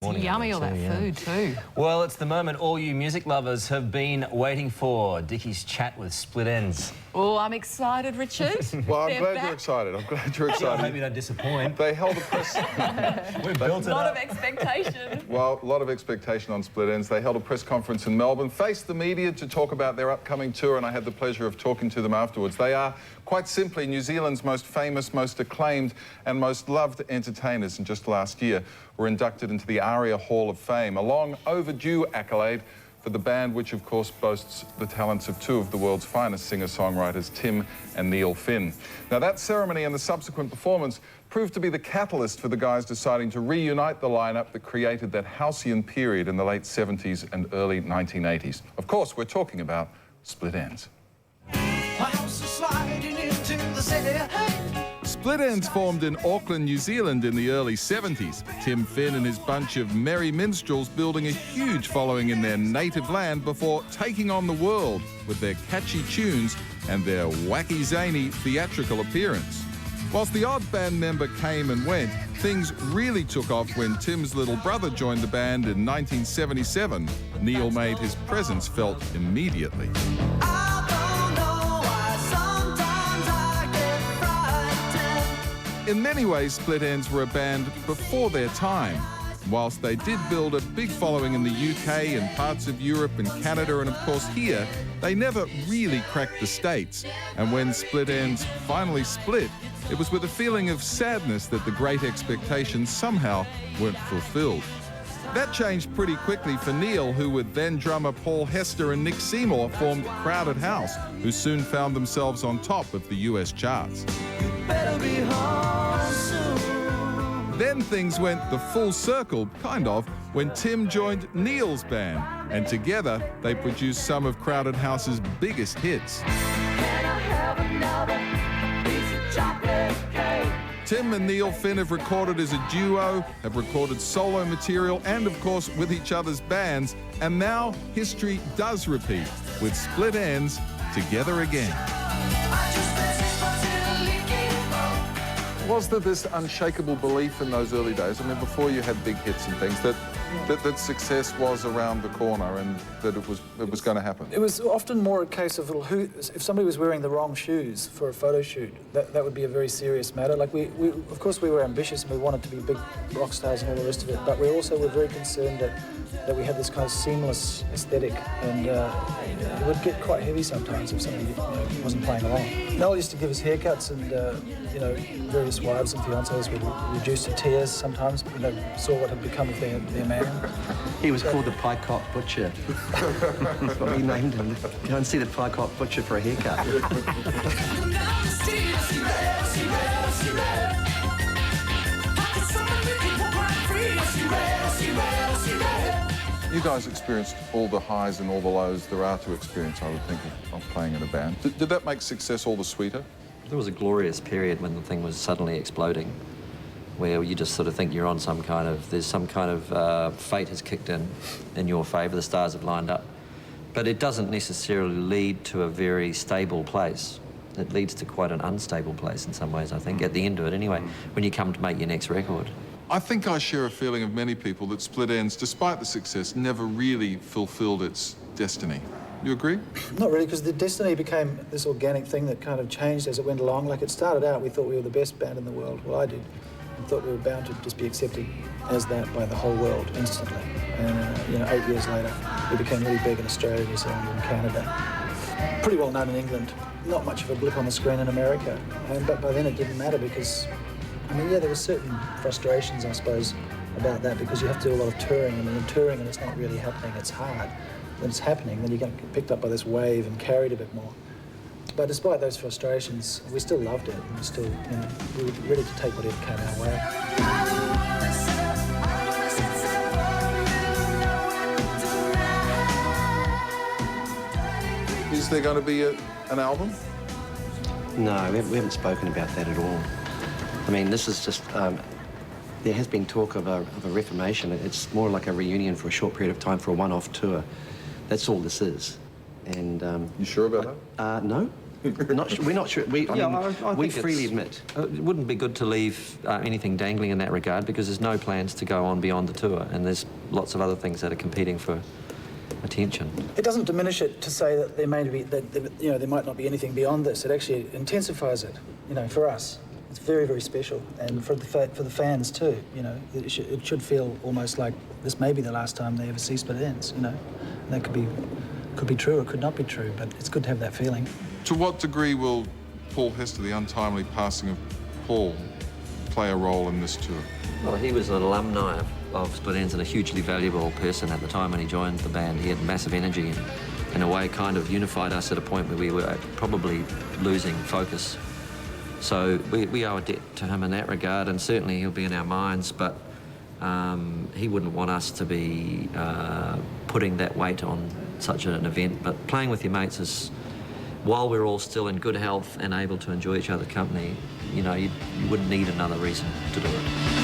It's yummy, all that food too. Well, it's the moment all you music lovers have been waiting for. Dickie's chat with Split Enz. Oh, I'm excited, Richard. Well, I'm glad you're excited. I'm glad you're excited. I hope you don't disappoint. They held a press... We built it A lot up. of expectation. Well, a lot of expectation on Split Enz. They held a press conference in Melbourne, faced the media to talk about their upcoming tour, and I had the pleasure of talking to them afterwards. They are, quite simply, New Zealand's most famous, most acclaimed and most loved entertainers, and just last year were inducted into the ARIA Hall of Fame, a long overdue accolade for the band, which of course boasts the talents of two of the world's finest singer-songwriters, Tim and Neil Finn. Now that ceremony and the subsequent performance proved to be the catalyst for the guys deciding to reunite the lineup that created that halcyon period in the late 70s and early 1980s. Of course, we're talking about Split Enz. Split Enz formed in Auckland, New Zealand in the early 70s. Tim Finn and his bunch of merry minstrels building a huge following in their native land before taking on the world with their catchy tunes and their wacky, zany theatrical appearance. Whilst the odd band member came and went, things really took off when Tim's little brother joined the band in 1977. Neil made his presence felt immediately. In many ways, Split Enz were a band before their time. Whilst they did build a big following in the UK and parts of Europe and Canada and of course here, they never really cracked the States. And when Split Enz finally split, it was with a feeling of sadness that the great expectations somehow weren't fulfilled. That changed pretty quickly for Neil, who with then drummer Paul Hester and Nick Seymour formed Crowded House, who soon found themselves on top of the US charts. Then things went the full circle, kind of, when Tim joined Neil's band, and together they produced some of Crowded House's biggest hits. Tim and Neil Finn have recorded as a duo, have recorded solo material, and of course with each other's bands, and now history does repeat, with Split Enz together again. Was there this unshakable belief in those early days? I mean, before you had big hits and things, that success was around the corner and that it was going to happen? It was often more a case of if somebody was wearing the wrong shoes for a photo shoot, that would be a very serious matter. Like we of course we were ambitious and we wanted to be big rock stars and all the rest of it, but we also were very concerned that we had this kind of seamless aesthetic, and it would get quite heavy sometimes if somebody wasn't playing along. Noel used to give us haircuts, and various wives and fiancés would reduce to tears sometimes when they saw what had become of their man. He was called the Pie-Cock Butcher. That's what we named him. You don't see the Pie-Cock Butcher for a haircut. You guys experienced all the highs and all the lows there are to experience, I would think, of playing in a band. Did that make success all the sweeter? There was a glorious period when the thing was suddenly exploding, where you just sort of think you're on some kind of, fate has kicked in your favour, the stars have lined up. But it doesn't necessarily lead to a very stable place. It leads to quite an unstable place in some ways, I think, at the end of it anyway, when you come to make your next record. I think I share a feeling of many people that Split Enz, despite the success, never really fulfilled its destiny. You agree? Not really, because the destiny became this organic thing that kind of changed as it went along. Like, it started out, we thought we were the best band in the world. Well, I did. I thought we were bound to just be accepted as that by the whole world instantly. And 8 years later, we became really big in Australia, New Zealand, and Canada. Pretty well known in England. Not much of a blip on the screen in America. But by then it didn't matter because, there were certain frustrations, I suppose, about that, because you have to do a lot of touring, and when you're touring and it's not really happening, it's hard. When it's happening, then you get picked up by this wave and carried a bit more. But despite those frustrations, we still loved it, and we were ready to take whatever came our way. Is there going to be an album? No, we haven't spoken about that at all. I mean, this is just, there has been talk of a reformation. It's more like a reunion for a short period of time for a one-off tour. That's all this is. And you sure about that? No. We're not sure. I We think freely it's- admit. It wouldn't be good to leave anything dangling in that regard, because there's no plans to go on beyond the tour, and there's lots of other things that are competing for attention. It doesn't diminish it to say that there may be, there might not be anything beyond this. It actually intensifies it, for us. It's very, very special, and for the fans too, It should feel almost like this may be the last time they ever see Split Enz, And that could be true or could not be true, but it's good to have that feeling. To what degree will Paul Hester, the untimely passing of Paul, play a role in this tour? Well, he was an alumni of Split Enz and a hugely valuable person at the time when he joined the band. He had massive energy and, in a way, kind of unified us at a point where we were probably losing focus. So we owe a debt to him in that regard, and certainly he'll be in our minds, but he wouldn't want us to be putting that weight on such an event. But playing with your mates is, while we're all still in good health and able to enjoy each other's company, you wouldn't need another reason to do it.